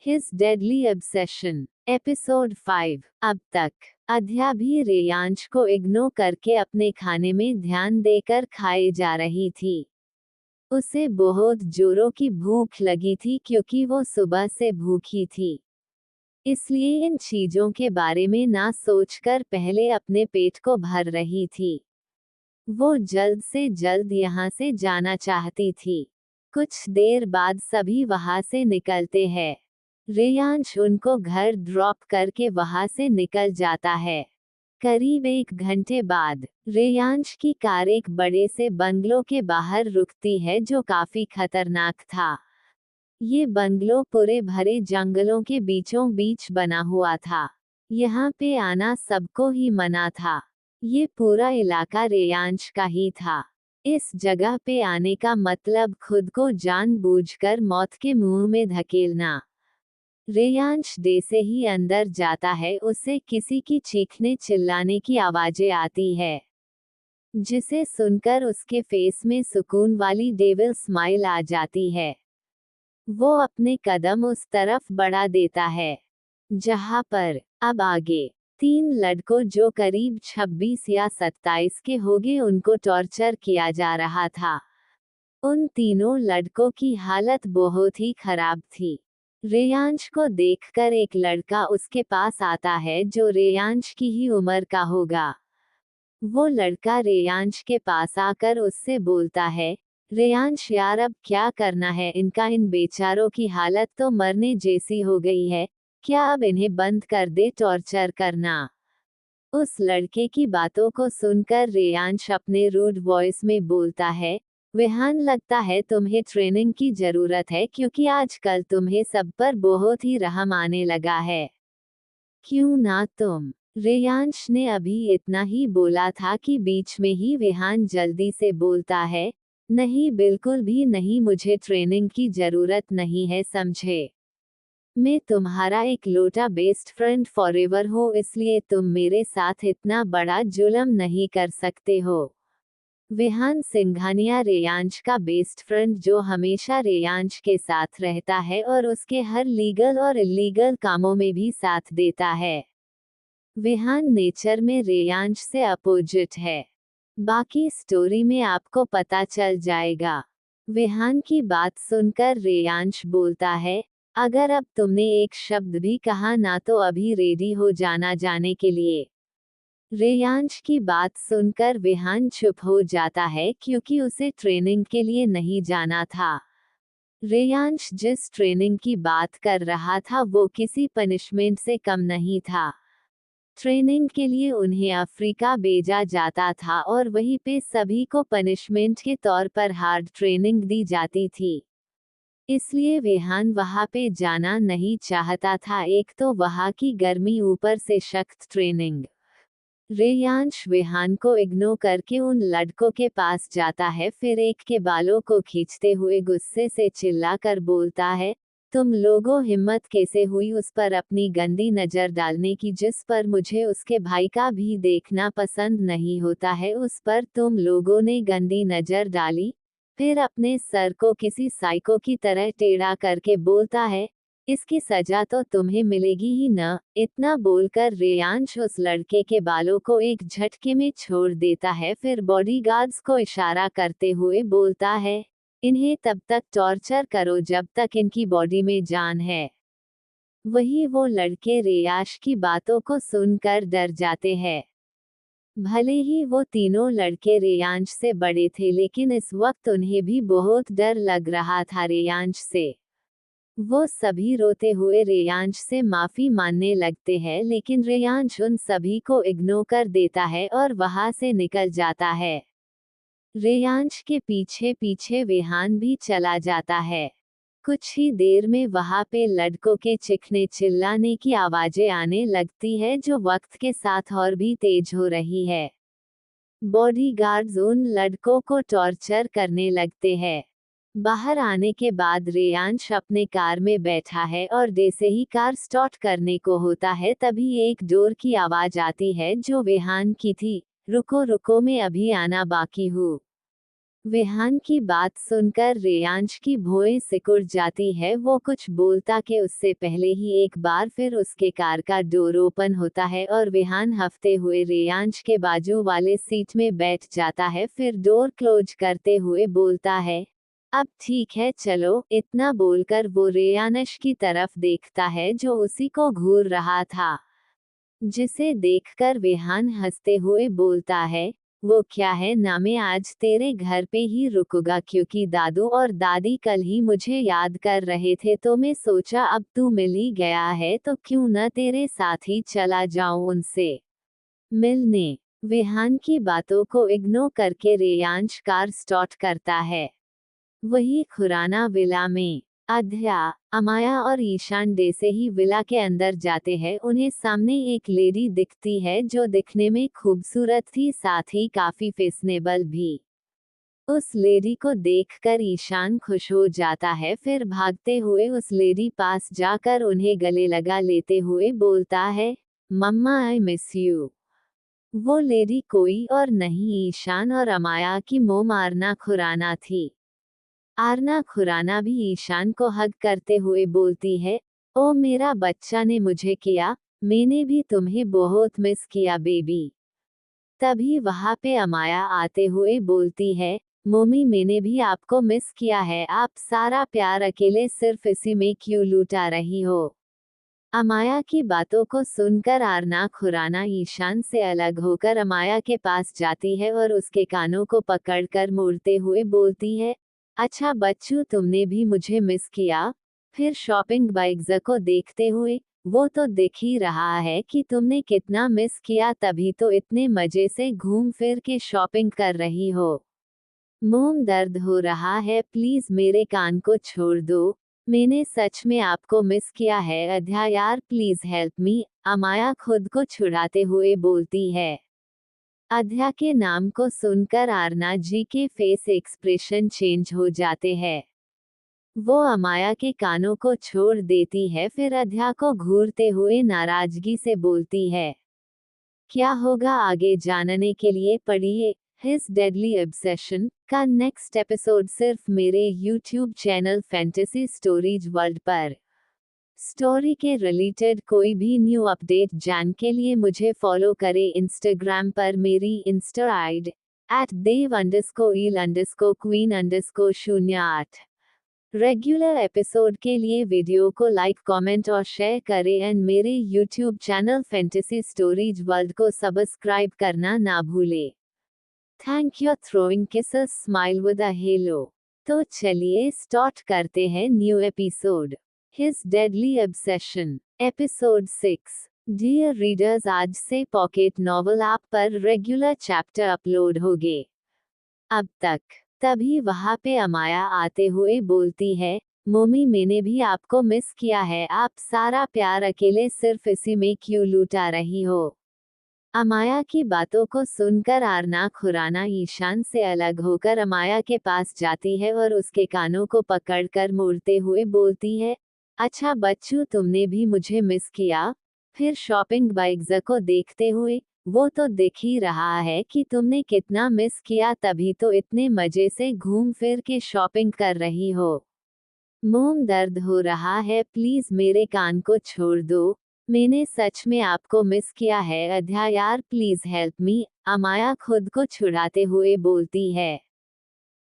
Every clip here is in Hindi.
His deadly obsession episode 5। अब तक अध्या भी रेयांश को इग्नोर करके अपने खाने में ध्यान देकर खाए जा रही थी। उसे बहुत जोरों की भूख लगी थी क्योंकि वो सुबह से भूखी थी, इसलिए इन चीजों के बारे में ना सोचकर पहले अपने पेट को भर रही थी। वो जल्द से जल्द यहाँ से जाना चाहती थी। कुछ देर बाद सभी वहाँ से निकलते हैं। रेयांश उनको घर ड्रॉप करके वहाँ से निकल जाता है। करीब 1 घंटे बाद रेयांश की कार एक बड़े से बंगलो के बाहर रुकती है जो काफी खतरनाक था। ये बंगलो पूरे भरे जंगलों के बीचों बीच बना हुआ था। यहाँ पे आना सबको ही मना था। ये पूरा इलाका रेयांश का ही था। इस जगह पे आने का मतलब खुद को जानबूझकर मौत के मुंह में धकेलना। रेयांश जैसे ही अंदर जाता है उसे किसी की चीखने चिल्लाने की आवाजें आती है, जिसे सुनकर उसके फेस में सुकून वाली डेविल स्माइल आ जाती है। वो अपने कदम उस तरफ बढ़ा देता है जहां पर अब आगे 3 लड़कों जो करीब 26 या 27 के होंगे उनको टॉर्चर किया जा रहा था। उन तीनों लड़कों की हालत बहुत ही खराब थी। रेयांश को देखकर एक लड़का उसके पास आता है जो रेयांश की ही उम्र का होगा। वो लड़का रेयांश के पास आकर उससे बोलता है, रेयांश यार अब क्या करना है, इनका इन बेचारों की हालत तो मरने जैसी हो गई है, क्या अब इन्हें बंद कर दे टॉर्चर करना। उस लड़के की बातों को सुनकर रेयांश अपने रूड वॉइस में बोलता है, विहान लगता है तुम्हें ट्रेनिंग की जरूरत है क्योंकि आजकल तुम्हें सब पर बहुत ही रहम आने लगा है। क्यों ना तुम। रेयांश ने अभी इतना ही बोला था कि बीच में ही विहान जल्दी से बोलता है, नहीं बिल्कुल भी नहीं, मुझे ट्रेनिंग की जरूरत नहीं है समझे। मैं तुम्हारा एक लोटा बेस्ट फ्रेंड फॉरएवर हो, इसलिए तुम मेरे साथ इतना बड़ा जुल्म नहीं कर सकते हो। विहान सिंघानिया रेयांश का बेस्ट फ्रेंड जो हमेशा रेयांश के साथ रहता है और उसके हर लीगल और इलीगल कामों में भी साथ देता है। विहान नेचर में रेयांश से अपोजिट है। बाकी स्टोरी में आपको पता चल जाएगा। विहान की बात सुनकर रेयांश बोलता है, अगर अब तुमने एक शब्द भी कहा ना तो अभी रेडी हो जाना जाने के लिए। रेयांश की बात सुनकर विहान चुप हो जाता है क्योंकि उसे ट्रेनिंग के लिए नहीं जाना था। रेयांश जिस ट्रेनिंग की बात कर रहा था वो किसी पनिशमेंट से कम नहीं था। ट्रेनिंग के लिए उन्हें अफ्रीका भेजा जाता था और वहीं पे सभी को पनिशमेंट के तौर पर हार्ड ट्रेनिंग दी जाती थी। इसलिए विहान वहां पे जाना नहीं चाहता था। एक तो वहां की गर्मी, ऊपर से सख्त ट्रेनिंग। रेयांश विहान को इग्नोर करके उन लड़कों के पास जाता है, फिर एक के बालों को खींचते हुए गुस्से से चिल्लाकर बोलता है, तुम लोगों हिम्मत कैसे हुई उस पर अपनी गंदी नजर डालने की जिस पर मुझे उसके भाई का भी देखना पसंद नहीं होता है, उस पर तुम लोगों ने गंदी नजर डाली। फिर अपने सर को किसी साइको की तरह टेढ़ा करके बोलता है, इसकी सजा तो तुम्हें मिलेगी ही न। इतना बोलकर रेयांश उस लड़के के बालों को एक झटके में छोड़ देता है, फिर बॉडीगार्ड्स को इशारा करते हुए बोलता है, इन्हें तब तक टॉर्चर करो जब तक इनकी बॉडी में जान है। वही वो लड़के रेयांश की बातों को सुनकर डर जाते हैं। भले ही वो तीनों लड़के रेयांश से बड़े थे लेकिन इस वक्त उन्हें भी बहुत डर लग रहा था रेयांश से। वो सभी रोते हुए रेयांश से माफी मांगने लगते हैं लेकिन रेयांश उन सभी को इग्नोर कर देता है और वहां से निकल जाता है। रेयांश के पीछे पीछे विहान भी चला जाता है। कुछ ही देर में वहां पे लड़कों के चीखने चिल्लाने की आवाजें आने लगती है जो वक्त के साथ और भी तेज हो रही है। बॉडीगार्ड्स उन लड़कों को टॉर्चर करने लगते हैं। बाहर आने के बाद रेयांश अपने कार में बैठा है और जैसे ही कार स्टार्ट करने को होता है तभी एक डोर की आवाज आती है जो विहान की थी, रुको रुको मैं अभी आना बाकी हूँ। विहान की बात सुनकर रेयांश की भौहें सिकुड़ जाती है। वो कुछ बोलता के उससे पहले ही एक बार फिर उसके कार का डोर ओपन होता है और विहान हंसते हुए रेयांश के बाजू वाले सीट में बैठ जाता है। फिर डोर क्लोज करते हुए बोलता है, अब ठीक है चलो। इतना बोलकर वो रेयानश की तरफ देखता है जो उसी को घूर रहा था, जिसे देखकर विहान हंसते हुए बोलता है, वो क्या है ना, मैं आज तेरे घर पे ही रुकूंगा क्योंकि दादू और दादी कल ही मुझे याद कर रहे थे, तो मैं सोचा अब तू मिल ही गया है तो क्यों न तेरे साथ ही चला जाऊं उनसे मिलने। विहान की बातों को इग्नोर करके रेयांश कार स्टार्ट करता है। वही खुराना विला में अध्या, अमाया और ईशान डे ही विला के अंदर जाते हैं। उन्हें सामने एक लेडी दिखती है जो दिखने में खूबसूरत थी, साथ ही काफी फैशनेबल भी। उस लेडी को देखकर ईशान खुश हो जाता है। फिर भागते हुए उस लेडी पास जाकर उन्हें गले लगा लेते हुए बोलता है, मम्मा आई मिस यू। वो लेडी कोई और नहीं ईशान और अमाया की मोम आरना खुराना थी। आरना खुराना भी ईशान को हग करते हुए बोलती है, ओ मेरा बच्चा ने मुझे किया, मैंने भी तुम्हें बहुत मिस किया बेबी। तभी वहां पे अमाया आते हुए बोलती है, मम्मी मैंने भी आपको मिस किया है, आप सारा प्यार अकेले सिर्फ इसी में क्यों लूटा रही हो। अमाया की बातों को सुनकर आरना खुराना ईशान से अलग होकर अमाया के पास जाती है और उसके कानों को पकड़कर मोड़ते हुए बोलती है, अच्छा बच्चू तुमने भी मुझे मिस किया। फिर शॉपिंग बैग्स को देखते हुए, वो तो दिख ही रहा है कि तुमने कितना मिस किया, तभी तो इतने मजे से घूम फिर के शॉपिंग कर रही हो। मोम दर्द हो रहा है, प्लीज मेरे कान को छोड़ दो, मैंने सच में आपको मिस किया है अध्या यार, प्लीज हेल्प मी। अमाया खुद को छुड़ाते हुए बोलती है। अध्या के नाम को सुनकर आरना जी के फेस एक्सप्रेशन चेंज हो जाते हैं। वो अमाया के कानों को छोड़ देती है, फिर अध्या को घूरते हुए नाराजगी से बोलती है, क्या होगा आगे जानने के लिए पढ़िए हिज डेडली ऑब्सेशन का नेक्स्ट एपिसोड सिर्फ मेरे YouTube channel fantasy stories world पर। स्टोरी के रिलेटेड कोई भी न्यू अपडेट जान के लिए मुझे फॉलो करें इंस्टाग्राम पर, मेरी Insta ID @dev_il_queen_08। Regular episode के लिए वीडियो को लाइक कमेंट और शेयर करें एंड मेरे YouTube channel fantasy stories world को सब्सक्राइब करना ना भूलें। Thank you throwing kisses smile with a hello. तो चलिए स्टार्ट करते हैं new episode, his deadly obsession, episode 6। Dear readers, आज से पॉकेट नॉवल ऐप पर रेगुलर चैप्टर अपलोड होंगे। अब तक। तभी वहां पे अमाया आते हुए बोलती है, मम्मी मैंने भी आपको मिस किया है, आप सारा प्यार अकेले सिर्फ इसी में क्यों लूटा रही हो। अमाया की बातों को सुनकर आरना खुराना ईशान से अलग होकर अमाया के पास जाती है और उसके कानों को पकड़कर मोड़ते हुए बोलती है, अच्छा बच्चू तुमने भी मुझे मिस किया। फिर शॉपिंग बैग्स को देखते हुए, वो तो दिख ही रहा है कि तुमने कितना मिस किया, तभी तो इतने मजे से घूम फिर के शॉपिंग कर रही हो। मोम दर्द हो रहा है, प्लीज मेरे कान को छोड़ दो, मैंने सच में आपको मिस किया है अध्या यार, प्लीज हेल्प मी। अमाया खुद को छुड़ाते हुए बोलती है।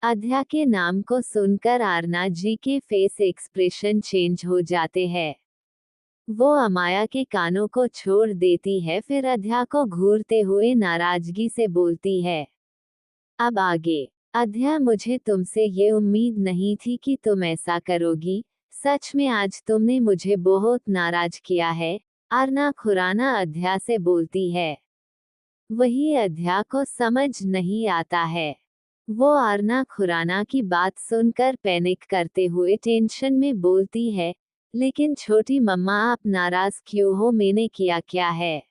अध्या के नाम को सुनकर आरना जी के फेस एक्सप्रेशन चेंज हो जाते हैं। वो अमाया के कानों को छोड़ देती है, फिर अध्या को घूरते हुए नाराजगी से बोलती है, अब आगे। अध्या मुझे तुमसे ये उम्मीद नहीं थी कि तुम ऐसा करोगी, सच में आज तुमने मुझे बहुत नाराज किया है। आरना खुराना अध्या से बोलती है। वही अध्या को समझ नहीं आता है। वो आरना खुराना की बात सुनकर पैनिक करते हुए टेंशन में बोलती है, लेकिन छोटी मम्मा आप नाराज क्यों हो, मैंने किया क्या है।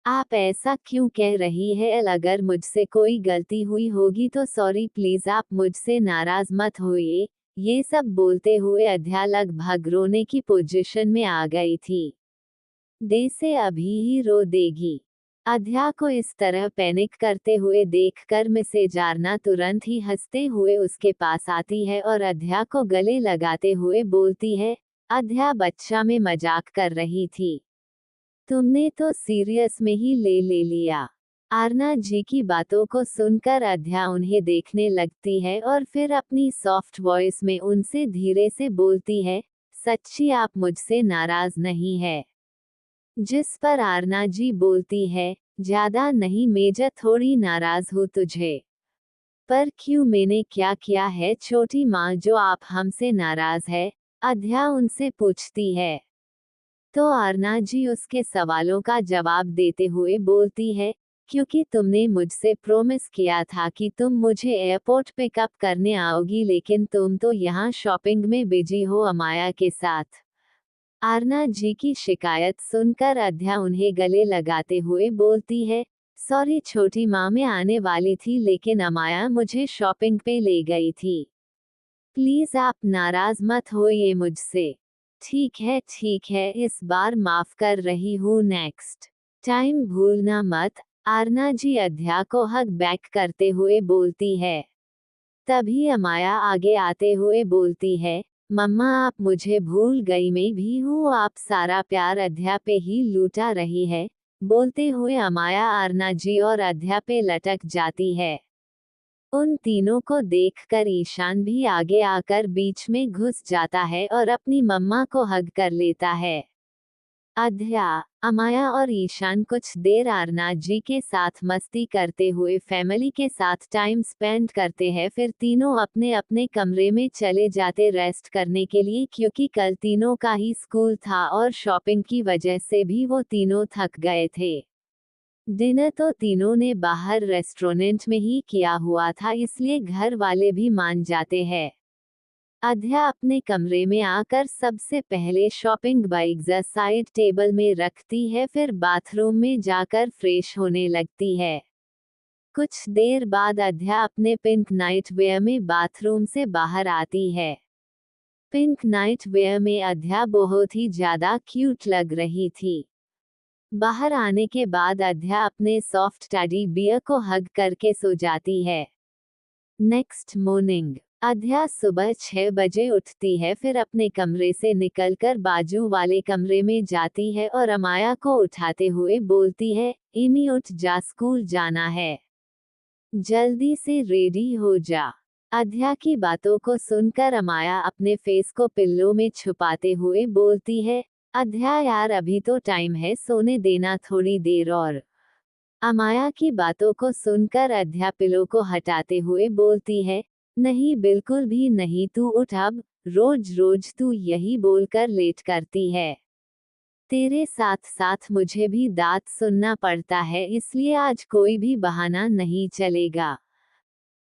आप ऐसा क्यों कह रही है, अगर मुझसे कोई गलती हुई होगी तो सॉरी, प्लीज आप मुझसे नाराज मत होइए। ये सब बोलते हुए अध्या लगभग रोने की पोजीशन में आ गई थी। डे से अभी ही रो देगी। अध्या को इस तरह पैनिक करते हुए देखकर मिसेज आरना तुरंत ही हंसते हुए उसके पास आती है और अध्या को गले लगाते हुए बोलती है, अध्या बच्चा में मजाक कर रही थी, तुमने तो सीरियस में ही ले लिया। आरना जी की बातों को सुनकर अध्या उन्हें देखने लगती है और फिर अपनी सॉफ्ट वॉइस में उनसे धीरे से बोलती है, सच्ची आप मुझसे नाराज नहीं है? जिस पर आरना जी बोलती है, ज्यादा नहीं मेजर, थोड़ी नाराज हूँ तुझे। पर क्यों, मैंने क्या किया है छोटी माँ जो आप हमसे नाराज है? अध्या उनसे पूछती है। तो आरना जी उसके सवालों का जवाब देते हुए बोलती है, क्योंकि तुमने मुझसे प्रॉमिस किया था कि तुम मुझे एयरपोर्ट पिकअप करने आओगी, लेकिन तुम तो यहाँ शॉपिंग में बिजी हो अमाया के साथ। आरना जी की शिकायत सुनकर अध्या उन्हें गले लगाते हुए बोलती है, सॉरी छोटी माँ, मैं आने वाली थी लेकिन अमाया मुझे शॉपिंग पे ले गई थी। प्लीज आप नाराज मत होइए मुझसे। ठीक है, इस बार माफ कर रही हूँ, नेक्स्ट टाइम भूलना मत। आरना जी अध्या को हग बैक करते हुए बोलती है। तभी अमाया आगे आते हुए बोलती है, मम्मा आप मुझे भूल गई, मैं भी हूँ, आप सारा प्यार अध्या पे ही लूटा रही है। बोलते हुए अमाया आरना जी और अध्या पे लटक जाती है। उन तीनों को देखकर ईशान भी आगे आकर बीच में घुस जाता है और अपनी मम्मा को हग कर लेता है। अध्या, अमाया और ईशान कुछ देर आरना जी के साथ मस्ती करते हुए फैमिली के साथ टाइम स्पेंड करते हैं, फिर तीनों अपने अपने कमरे में चले जाते रेस्ट करने के लिए, क्योंकि कल तीनों का ही स्कूल था और शॉपिंग की वजह से भी वो तीनों थक गए थे। डिनर तो तीनों ने बाहर रेस्टोरेंट में ही किया हुआ था, इसलिए घर वाले भी मान जाते हैं। अध्या अपने कमरे में आकर सबसे पहले शॉपिंग बैग्स साइड टेबल में रखती है, फिर बाथरूम में जाकर फ्रेश होने लगती है। कुछ देर बाद अध्या अपने पिंक नाइट वेयर में बाथरूम से बाहर आती है। पिंक नाइट वेयर में अध्या बहुत ही ज्यादा क्यूट लग रही थी। बाहर आने के बाद अध्या अपने सॉफ्ट टेडी बियर को हग करके सो जाती है। नेक्स्ट मॉर्निंग अध्या सुबह 6 बजे उठती है, फिर अपने कमरे से निकलकर बाजू वाले कमरे में जाती है और अमाया को उठाते हुए बोलती है, इमी उठ जा, स्कूल जाना है, जल्दी से रेडी हो जा। अध्या की बातों को सुनकर अमाया अपने फेस को पिल्लों में छुपाते हुए बोलती है, अध्या यार अभी तो टाइम है, सोने देना थोड़ी देर और। अमाया की बातों को सुनकर अध्या पिलो को हटाते हुए बोलती है, नहीं बिल्कुल भी नहीं, तू उठ अब, रोज रोज तू यही बोलकर लेट करती है। तेरे साथ साथ मुझे भी दांत सुनना पड़ता है, इसलिए आज कोई भी बहाना नहीं चलेगा।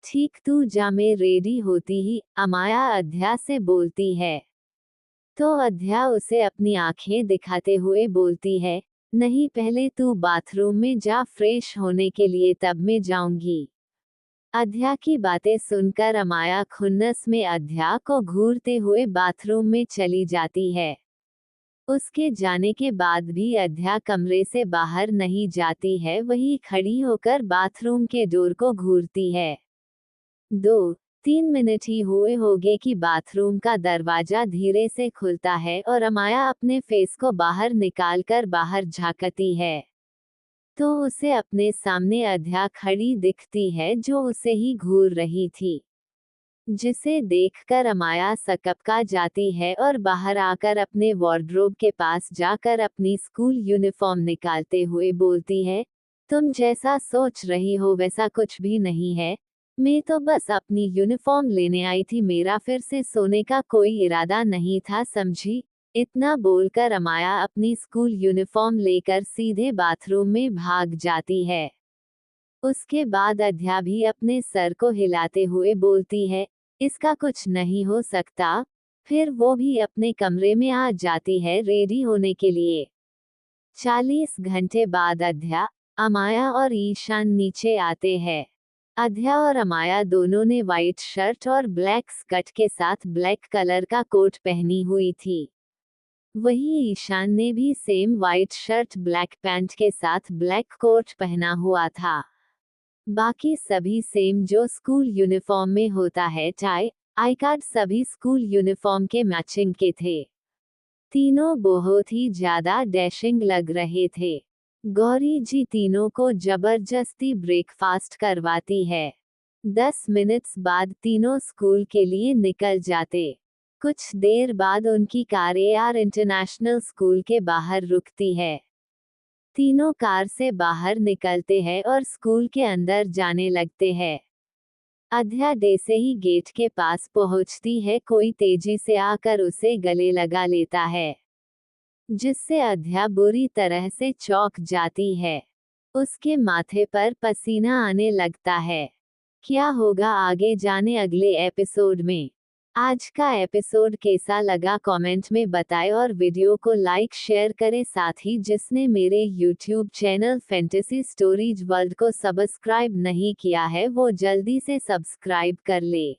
ठीक, तू जा, मैं रेडी होती ही अमाया अध्या से बोलती है। तो अध्या उसे अपनी आंखें दिखाते हुए बोलती है, नहीं पहले तू बाथरूम में जा फ्रेश होने के लिए, तब मैं जाऊंगी। अध्या की बातें सुनकर अमाया खुन्नस में अध्या को घूरते हुए बाथरूम में चली जाती है। उसके जाने के बाद भी अध्या कमरे से बाहर नहीं जाती है, वही खड़ी होकर बाथरूम के डोर को घूरती है। 2-3 मिनट ही हुए होंगे कि बाथरूम का दरवाजा धीरे से खुलता है और अमाया अपने फेस को बाहर निकालकर बाहर झांकती है। तो उसे अपने सामने अध्या खड़ी दिखती है, जो उसे ही घूर रही थी। जिसे देखकर अमाया सकपका जाती है और बाहर आकर अपने वार्डरोब के पास जाकर अपनी स्कूल यूनिफॉर्म निकालते हुए बोलती है, तुम जैसा सोच रही हो वैसा कुछ भी नहीं है, मैं तो बस अपनी यूनिफॉर्म लेने आई थी, मेरा फिर से सोने का कोई इरादा नहीं था, समझी। इतना बोलकर अमाया अपनी स्कूल यूनिफॉर्म लेकर सीधे बाथरूम में भाग जाती है। उसके बाद अध्या भी अपने सर को हिलाते हुए बोलती है, इसका कुछ नहीं हो सकता। फिर वो भी अपने कमरे में आ जाती है रेडी होने के लिए। 40 घंटे बाद अध्या, अमाया और ईशान नीचे आते हैं। अध्या और अमाया दोनों ने व्हाइट शर्ट और ब्लैक स्कर्ट के साथ ब्लैक कलर का कोट पहनी हुई थी। वही ईशान ने भी same white shirt black pant के साथ ब्लैक कोट पहना हुआ था। बाकी सभी सेम जो स्कूल यूनिफॉर्म में होता है, टाई, आई कार्ड, सभी स्कूल यूनिफॉर्म के मैचिंग के थे। तीनों बहुत ही ज्यादा डैशिंग लग रहे थे। गौरी जी तीनों को जबरदस्ती ब्रेकफास्ट करवाती है। 10 मिनट्स बाद तीनों स्कूल के लिए निकल जाते। कुछ देर बाद उनकी कार AR इंटरनेशनल स्कूल के बाहर रुकती है। तीनों कार से बाहर निकलते हैं और स्कूल के अंदर जाने लगते हैं। अध्या जैसे ही गेट के पास पहुंचती है, कोई तेजी से आकर उसे गले लगा लेता है, जिससे अध्या बुरी तरह से चौंक जाती है। उसके माथे पर पसीना आने लगता है। क्या होगा आगे जाने अगले एपिसोड में। आज का एपिसोड कैसा लगा कमेंट में बताएं और वीडियो को लाइक शेयर करें। साथ ही जिसने मेरे YouTube channel fantasy stories world को सब्सक्राइब नहीं किया है वो जल्दी से सब्सक्राइब कर ले।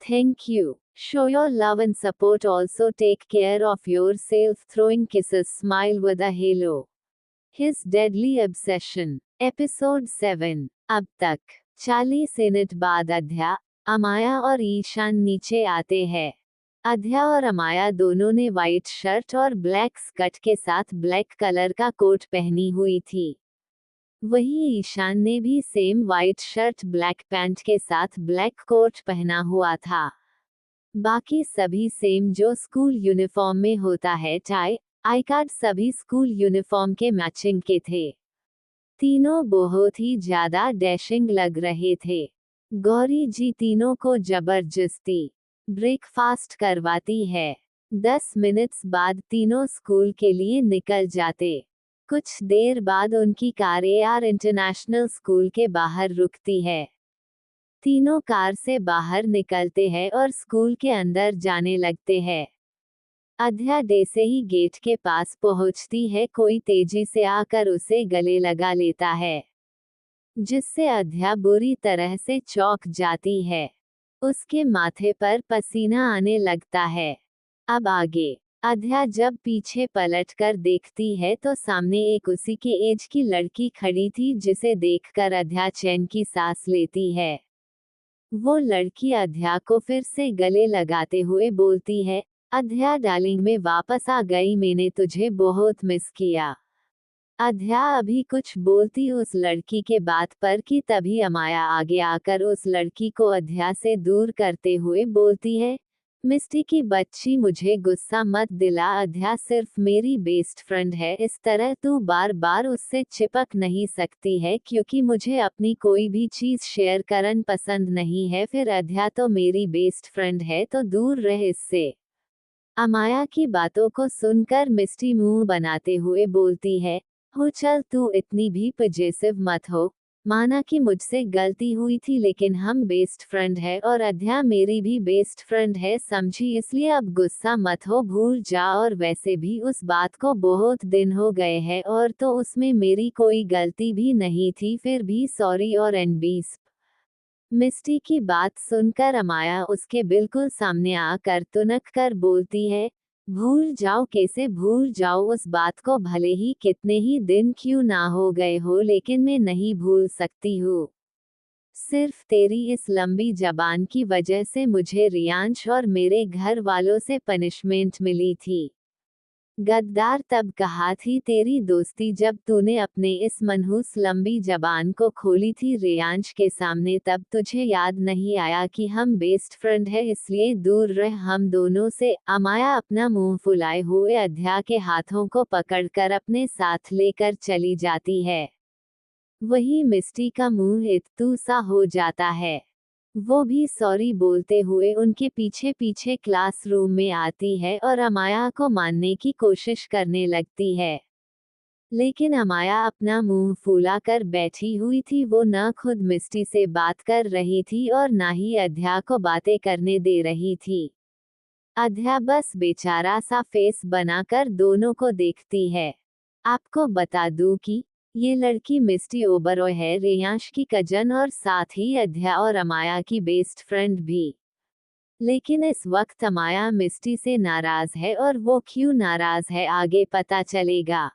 Thank you. Show your love and support. Also take care of yourself. Throwing kisses. Smile with a halo. His deadly obsession. Episode 7। अब तक 40 मिनट बाद अध्या, अमाया और ईशान नीचे आते हैं। अध्या और अमाया दोनों ने व्हाइट शर्ट और ब्लैक स्कर्ट के साथ ब्लैक कलर का कोट पहनी हुई थी। वही ईशान ने भी same white shirt black pant के साथ ब्लैक कोट पहना हुआ था। बाकी सभी सेम जो स्कूल यूनिफॉर्म में होता है, टाई, आई कार्ड, सभी स्कूल यूनिफॉर्म के मैचिंग के थे। तीनों बहुत ही ज्यादा डैशिंग लग रहे थे। गौरी जी तीनों को जबरदस्ती ब्रेकफास्ट करवाती है। 10 मिनट्स बाद तीनों स्कूल के लिए निकल जाते। कुछ देर बाद उनकी कार AR इंटरनेशनल स्कूल के बाहर रुकती है। तीनों कार से बाहर निकलते हैं और स्कूल के अंदर जाने लगते हैं। अध्या जैसे ही गेट के पास पहुंचती है, कोई तेजी से आकर उसे गले लगा लेता है, जिससे अध्या बुरी तरह से चौंक जाती है। उसके माथे पर पसीना आने लगता है। अब आगे। अध्या जब पीछे पलटकर देखती है तो सामने एक उसी के एज की लड़की खड़ी थी, जिसे देखकर अध्या चैन की सांस लेती है। वो लड़की अध्या को फिर से गले लगाते हुए बोलती है, अध्या डार्लिंग, मैं वापस आ गई, मैंने तुझे बहुत मिस किया। अध्या अभी कुछ बोलती उस लड़की के बात पर कि तभी अमाया आगे आकर उस लड़की को अध्या से दूर करते हुए बोलती है, मिस्टी की बच्ची, मुझे गुस्सा मत दिला। अध्या सिर्फ मेरी बेस्ट फ्रेंड है, इस तरह तू बार बार उससे चिपक नहीं सकती है, क्योंकि मुझे अपनी कोई भी चीज शेयर करना पसंद नहीं है। फिर अध्या तो मेरी बेस्ट फ्रेंड है, तो दूर रह इससे। अमाया की बातों को सुनकर मिस्टी मुंह बनाते हुए बोलती है, हो चल, तू इतनी भी पजेसिव मत हो। माना कि मुझसे गलती हुई थी, लेकिन हम बेस्ट फ्रेंड है और अध्या मेरी भी बेस्ट फ्रेंड है, समझी? इसलिए अब गुस्सा मत हो, भूल जा। और वैसे भी उस बात को बहुत दिन हो गए हैं और तो उसमें मेरी कोई गलती भी नहीं थी, फिर भी सॉरी। और एनबीस मिस्टी की बात सुनकर अमाया उसके बिल्कुल सामने आकर तुनक कर बोलती है, भूल जाओ, कैसे भूल जाओ उस बात को, भले ही कितने ही दिन क्यों ना हो गए हो, लेकिन मैं नहीं भूल सकती हूँ। सिर्फ तेरी इस लंबी जबान की वजह से मुझे रियांश और मेरे घर वालों से पनिशमेंट मिली थी। गद्दार, तब कहा थी तेरी दोस्ती जब तूने अपने इस मनहूस लंबी जबान को खोली थी रियांश के सामने, तब तुझे याद नहीं आया कि हम बेस्ट फ्रेंड है, इसलिए दूर रह हम दोनों से। अमाया अपना मुंह फुलाए हुए अध्या के हाथों को पकड़कर अपने साथ लेकर चली जाती है। वही मिस्टी का मुंह इत्तू सा हो जाता है। वो भी सॉरी बोलते हुए उनके पीछे पीछे क्लासरूम में आती है और अमाया को मानने की कोशिश करने लगती है, लेकिन अमाया अपना मुंह फूला कर बैठी हुई थी। वो न खुद मिस्टी से बात कर रही थी और ना ही अध्या को बातें करने दे रही थी। अध्या बस बेचारा सा फेस बनाकर दोनों को देखती है। आपको बता दूं कि ये लड़की मिस्टी ओबरॉय है, रेयांश की कजन और साथ ही अध्या और अमाया की बेस्ट फ्रेंड भी। लेकिन इस वक्त अमाया मिस्टी से नाराज है और वो क्यों नाराज है आगे पता चलेगा।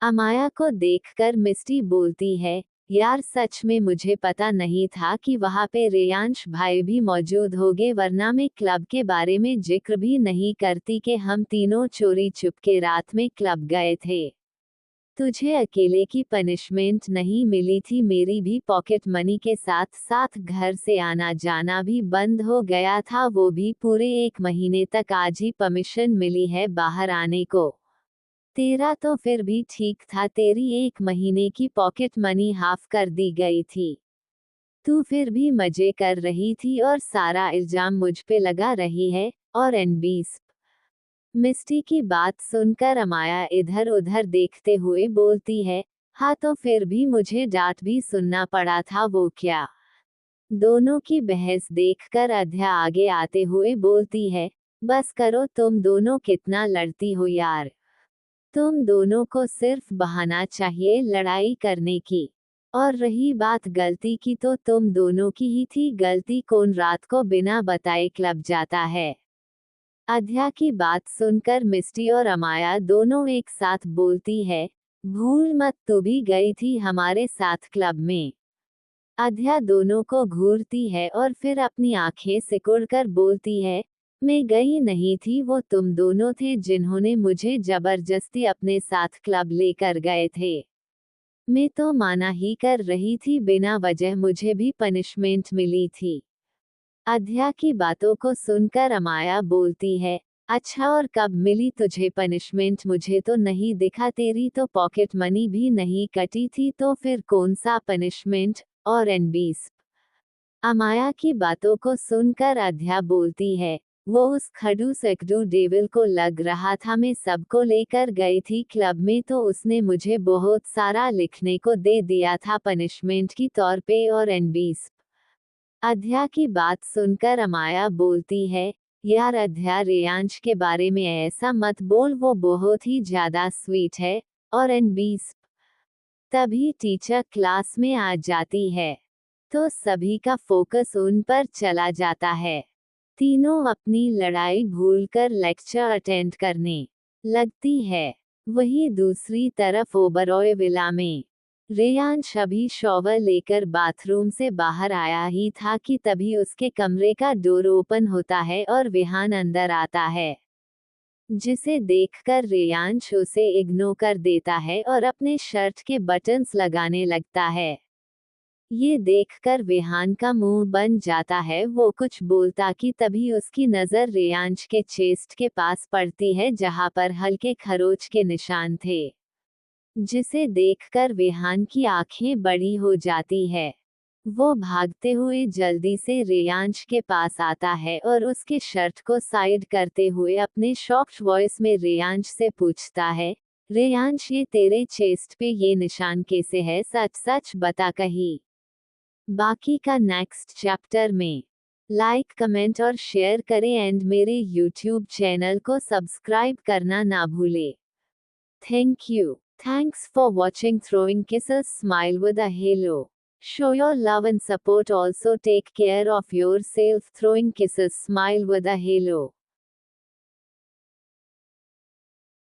अमाया को देखकर मिस्टी बोलती है, यार सच में मुझे पता नहीं था कि वहाँ पे रेयांश भाई भी मौजूद होंगे, वरना मैं क्लब के बारे में जिक्र भी नहीं करती कि हम तीनों चोरी चुपके रात में क्लब गए थे। तुझे अकेले की पनिशमेंट नहीं मिली थी, मेरी भी पॉकेट मनी के साथ साथ घर से आना जाना भी बंद हो गया था, वो भी पूरे 1 महीने तक। आज ही परमिशन मिली है बाहर आने को। तेरा तो फिर भी ठीक था, तेरी 1 महीने की पॉकेट मनी हाफ कर दी गई थी। तू फिर भी मजे कर रही थी और सारा इल्जाम मुझ पे लगा रही है। और एनबीस मिस्टी की बात सुनकर अमाया इधर उधर देखते हुए बोलती है, हाँ तो फिर भी मुझे डांट भी सुनना पड़ा था, वो क्या। दोनों की बहस देखकर अध्या आगे आते हुए बोलती है, बस करो, तुम दोनों कितना लड़ती हो यार। तुम दोनों को सिर्फ बहाना चाहिए लड़ाई करने की। और रही बात गलती की, तो तुम दोनों की ही थी गलती, कौन रात को बिना बताए क्लब जाता है। अध्या की बात सुनकर मिस्टी और अमाया दोनों एक साथ बोलती है, भूल मत, तू भी गई थी हमारे साथ क्लब में। अध्या दोनों को घूरती है और फिर अपनी आंखें सिकुड़कर बोलती है, मैं गई नहीं थी, वो तुम दोनों थे जिन्होंने मुझे जबरदस्ती अपने साथ क्लब लेकर गए थे। मैं तो माना ही कर रही थी, बिना वजह मुझे भी पनिशमेंट मिली थी। अध्या की बातों को सुनकर अमाया बोलती है, अच्छा और कब मिली तुझे पनिशमेंट, मुझे तो नहीं दिखा, तेरी तो पॉकेट मनी भी नहीं कटी थी, तो फिर कौन सा पनिशमेंट। और एनबीस अमाया की बातों को सुनकर अध्या बोलती है, वो उस खड़ूस एकड़ू डेविल को लग रहा था, मैं सबको लेकर गई थी क्लब में, तो उसने मुझे बहुत सारा लिखने को दे दिया था पनिशमेंट की तौर पे। और एनबीस अध्या की बात सुनकर अमाया बोलती है, यार अध्या, रेयांश के बारे में ऐसा मत बोल, वो बहुत ही ज्यादा स्वीट है। और एनबीस तभी टीचर क्लास में आ जाती है, तो सभी का फोकस उन पर चला जाता है। तीनों अपनी लड़ाई भूलकर लेक्चर अटेंड करने लगती है। वहीं दूसरी तरफ ओबरॉय विला में रेयांश अभी शॉवर लेकर बाथरूम से बाहर आया ही था कि तभी उसके कमरे का डोर ओपन होता है और विहान अंदर आता है, जिसे देखकर रेयांश उसे इग्नोर कर देता है और अपने शर्ट के बटन्स लगाने लगता है। ये देखकर विहान का मुंह बन जाता है, वो कुछ बोलता कि तभी उसकी नजर रेयांश के चेस्ट के पास पड़ती है, जहां पर हल्के खरोच के निशान थे, जिसे देखकर विहान की आंखें बड़ी हो जाती है। वो भागते हुए जल्दी से रेयांश के पास आता है और उसके शर्ट को साइड करते हुए अपने शॉक्ड वॉइस में रेयांश से पूछता है, रेयांश, ये तेरे चेस्ट पे ये निशान कैसे है, सच सच बता कहीं। बाकी का नेक्स्ट चैप्टर में। लाइक, कमेंट और शेयर करें एंड मेरे यूट्यूब चैनल को सब्सक्राइब करना ना भूले। Thank you. Thanks for watching Throwing Kisses Smile with a Halo. Show your love and support, also take care of yourself. Throwing Kisses Smile with a Halo.